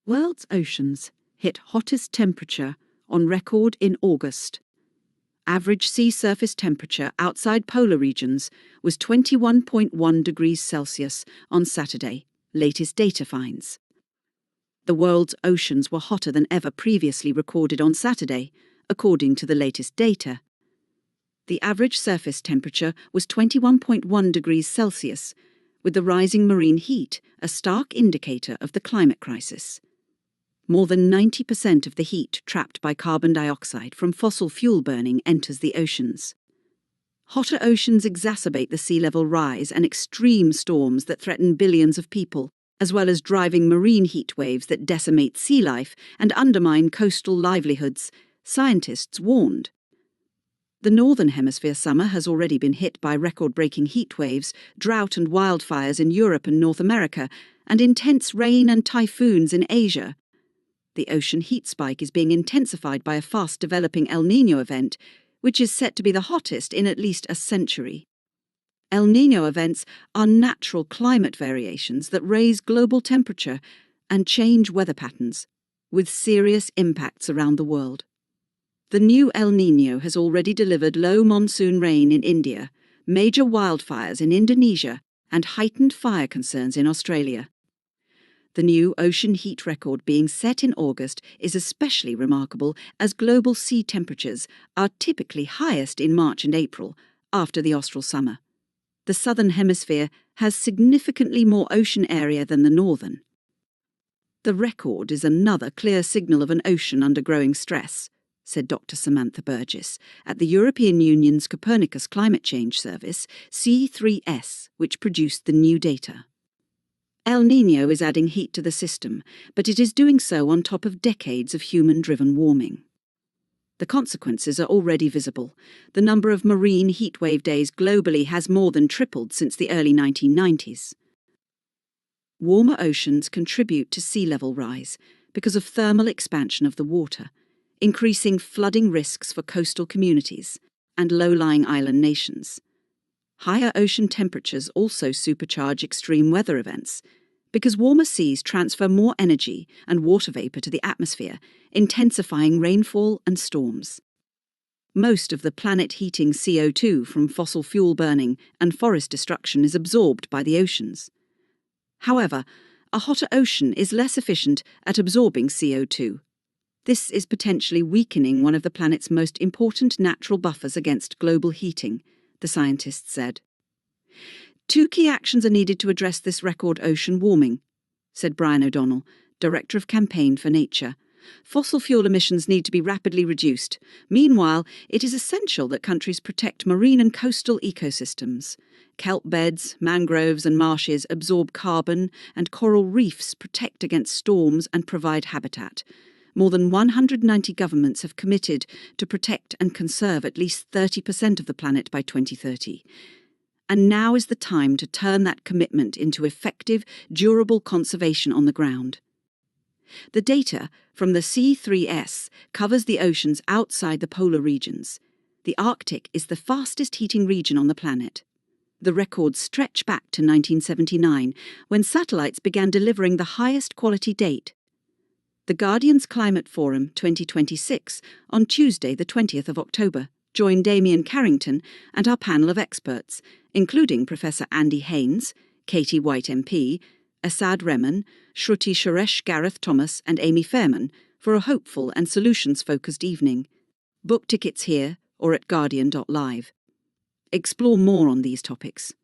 World's oceans hit hottest temperature on record in August. Average sea surface temperature outside polar regions was 21.1 degrees Celsius on Saturday, latest data finds. The world's oceans were hotter than ever previously recorded on Saturday, according to the latest data. The average surface temperature was 21.1 degrees Celsius, with the rising marine heat a stark indicator of the climate crisis. More than 90% of the heat trapped by carbon dioxide from fossil fuel burning enters the oceans. Hotter oceans exacerbate the sea level rise and extreme storms that threaten billions of people, as well as driving marine heat waves that decimate sea life and undermine coastal livelihoods, scientists warned. The Northern Hemisphere summer has already been hit by record-breaking heat waves, drought and wildfires in Europe and North America, and intense rain and typhoons in Asia. The ocean heat spike is being intensified by a fast-developing El Niño event, which is set to be the hottest in at least a century. El Niño events are natural climate variations that raise global temperature and change weather patterns, with serious impacts around the world. The new El Niño has already delivered low monsoon rain in India, major wildfires in Indonesia, and heightened fire concerns in Australia. The new ocean heat record being set in August is especially remarkable as global sea temperatures are typically highest in March and April, after the austral summer. The southern hemisphere has significantly more ocean area than the northern. The record is another clear signal of an ocean under growing stress, said Dr. Samantha Burgess at the European Union's Copernicus Climate Change Service, C3S, which produced the new data. El Niño is adding heat to the system, but it is doing so on top of decades of human-driven warming. The consequences are already visible. The number of marine heatwave days globally has more than tripled since the early 1990s. Warmer oceans contribute to sea level rise because of thermal expansion of the water, increasing flooding risks for coastal communities and low-lying island nations. Higher ocean temperatures also supercharge extreme weather events, because warmer seas transfer more energy and water vapour to the atmosphere, intensifying rainfall and storms. Most of the planet-heating CO2 from fossil fuel burning and forest destruction is absorbed by the oceans. However, a hotter ocean is less efficient at absorbing CO2. This is potentially weakening one of the planet's most important natural buffers against global heating, the scientists said. Two key actions are needed to address this record ocean warming, said Brian O'Donnell, Director of Campaign for Nature. Fossil fuel emissions need to be rapidly reduced. Meanwhile, it is essential that countries protect marine and coastal ecosystems. Kelp beds, mangroves and marshes absorb carbon, and coral reefs protect against storms and provide habitat. More than 190 governments have committed to protect and conserve at least 30% of the planet by 2030. And now is the time to turn that commitment into effective, durable conservation on the ground. The data from the C3S covers the oceans outside the polar regions. The Arctic is the fastest heating region on the planet. The records stretch back to 1979, when satellites began delivering the highest quality data. The Guardian's Climate Forum 2026 on Tuesday, the 20th of October, joined Damien Carrington and our panel of experts, including Professor Andy Haynes, Katie White MP, Asad Rehman, Shruti Suresh Gareth Thomas and Amy Fairman, for a hopeful and solutions-focused evening. Book tickets here or at guardian.live. Explore more on these topics.